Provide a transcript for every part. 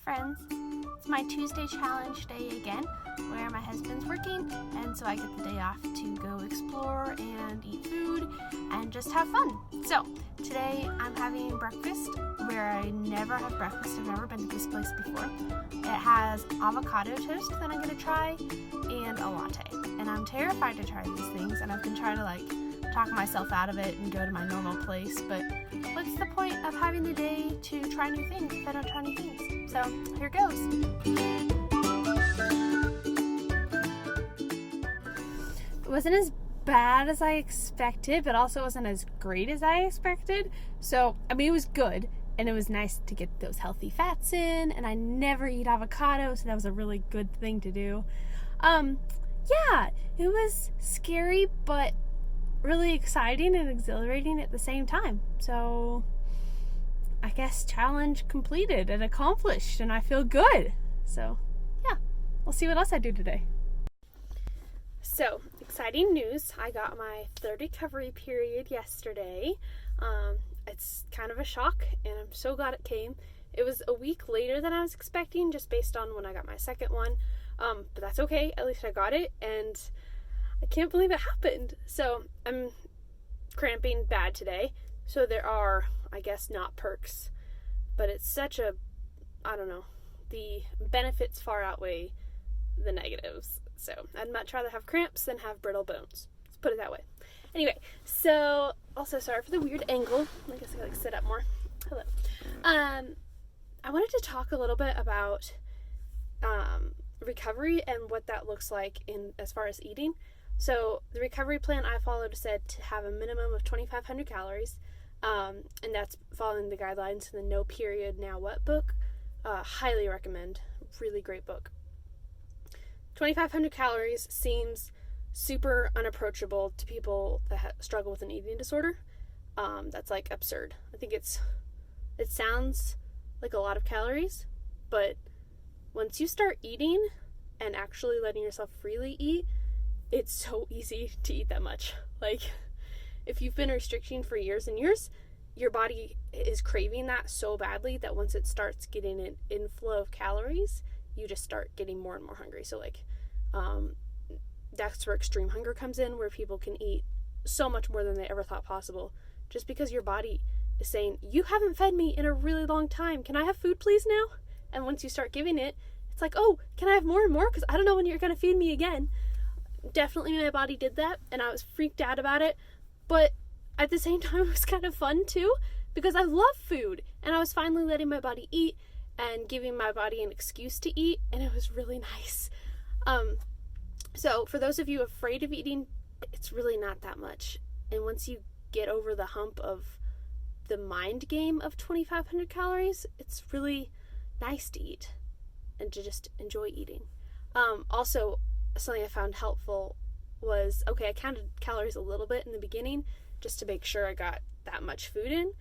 friends. It's my Tuesday challenge day again, where my husband's working, and so I get the day off to go explore and eat food and just have fun. So today I'm having breakfast where I never have breakfast. I've never been to this place before. It has avocado toast that I'm going to try and a latte. And I'm terrified to try these things, and I've been trying to talk myself out of it and go to my normal place, but what's the point of having the day to try new things if I don't try new things? So here goes. It wasn't as bad as I expected, but also wasn't as great as I expected. So, it was good, and it was nice to get those healthy fats in, and I never eat avocado, so that was a really good thing to do. Yeah, it was scary, but really exciting and exhilarating at the same time. So I guess challenge completed and accomplished, and I feel good. So yeah, we'll see what else I do today. So exciting news. I got my third recovery period yesterday. It's kind of a shock, and I'm so glad it came. It was a week later than I was expecting, just based on when I got my second one. But that's okay. At least I got it, and I can't believe it happened. So I'm cramping bad today. So there are, I guess, not perks, but it's such a, the benefits far outweigh the negatives. So I'd much rather have cramps than have brittle bones. Let's put it that way. Anyway, so also sorry for the weird angle. I guess I gotta sit up more. Hello. I wanted to talk a little bit about recovery and what that looks like in as far as eating. So the recovery plan I followed said to have a minimum of 2,500 calories, and that's following the guidelines in the No Period Now What book. Highly recommend. Really great book. 2,500 calories seems super unapproachable to people that struggle with an eating disorder. That's absurd. I think it sounds like a lot of calories, but once you start eating and actually letting yourself freely eat, it's so easy to eat that much. If you've been restricting for years and years, your body is craving that so badly that once it starts getting an inflow of calories, you just start getting more and more hungry. So that's where extreme hunger comes in, where people can eat so much more than they ever thought possible, just because your body is saying, you haven't fed me in a really long time. Can I have food please now? And once you start giving it, it's like, oh, can I have more and more? Because I don't know when you're going to feed me again. Definitely my body did that, and I was freaked out about it. But at the same time, it was kind of fun too, because I love food. And I was finally letting my body eat and giving my body an excuse to eat, and it was really nice. So for those of you afraid of eating, it's really not that much. And once you get over the hump of the mind game of 2,500 calories, it's really nice to eat and to just enjoy eating. Also, something I found helpful was, I counted calories a little bit in the beginning just to make sure I got that much food in,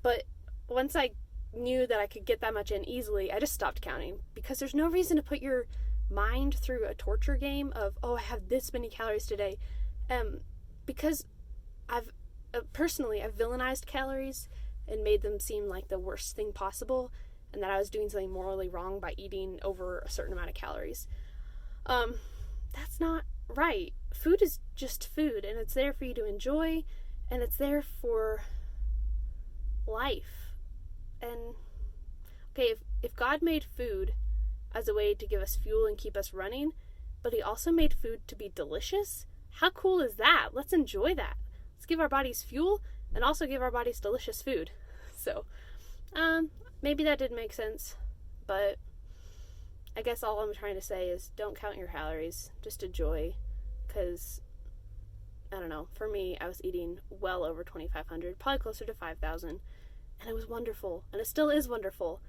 but once I knew that I could get that much in easily, I just stopped counting, because there's no reason to put your mind through a torture game of, I have this many calories today, because I've villainized calories and made them seem like the worst thing possible, and that I was doing something morally wrong by eating over a certain amount of calories. That's not right. Food is just food, and it's there for you to enjoy, and it's there for life. And if God made food as a way to give us fuel and keep us running, but he also made food to be delicious, how cool is that? Let's enjoy that. Let's give our bodies fuel and also give our bodies delicious food. So maybe that didn't make sense, but I guess all I'm trying to say is don't count your calories, just enjoy, because for me, I was eating well over 2,500, probably closer to 5,000, and it was wonderful, and it still is wonderful.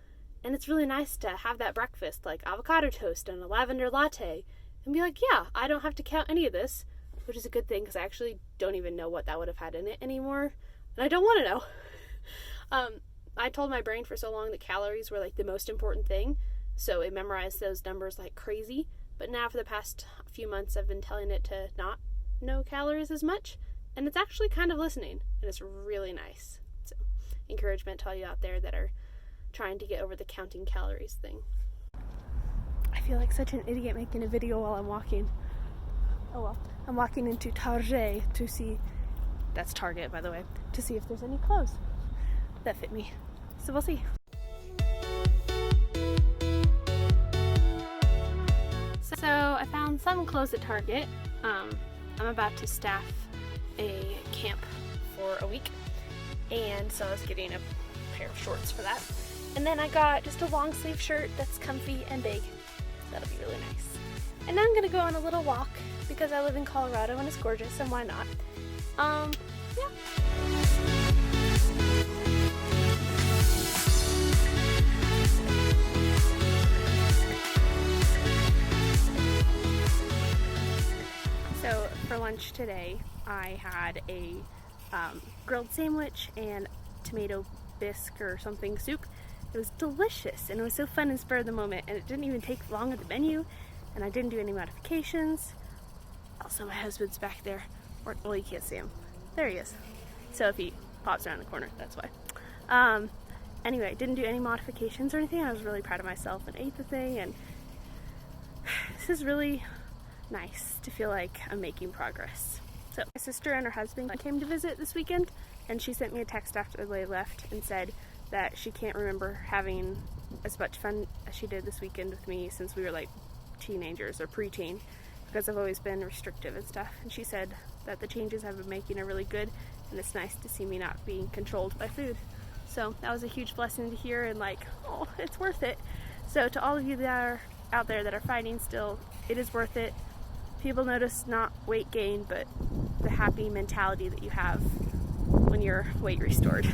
And it's really nice to have that breakfast, like avocado toast and a lavender latte, and be like, yeah, I don't have to count any of this, which is a good thing, because I actually don't even know what that would have had in it anymore, and I don't want to know. I told my brain for so long that calories were the most important thing, so it memorized those numbers like crazy, but now for the past few months I've been telling it to not know calories as much, and it's actually kind of listening, and it's really nice. So encouragement to all you out there that are trying to get over the counting calories thing. I feel like such an idiot making a video while I'm walking. Oh well. I'm walking into Target to see, that's Target by the way, to see if there's any clothes that fit me. So we'll see. So I found some clothes at Target. I'm about to staff a camp for a week, and so I was getting a pair of shorts for that. And then I got just a long sleeve shirt that's comfy and big. So that'll be really nice. And now I'm gonna go on a little walk because I live in Colorado and it's gorgeous, and why not? Yeah. So for lunch today, I had a grilled sandwich and tomato bisque or something soup. It was delicious, and it was so fun and spur of the moment, and it didn't even take long at the menu, and I didn't do any modifications. Also, my husband's back there. Well, you can't see him. There he is. So if he pops around the corner, that's why. Anyway, didn't do any modifications or anything. I was really proud of myself and ate the thing, and this is really nice to feel like I'm making progress. So my sister and her husband came to visit this weekend, and she sent me a text after they left and said that she can't remember having as much fun as she did this weekend with me since we were like teenagers or preteen, because I've always been restrictive and stuff. And she said that the changes I've been making are really good, and it's nice to see me not being controlled by food. So that was a huge blessing to hear, and like, oh, it's worth it. So to all of you that are out there that are fighting still, it is worth it. People notice not weight gain, but the happy mentality that you have when you're weight restored.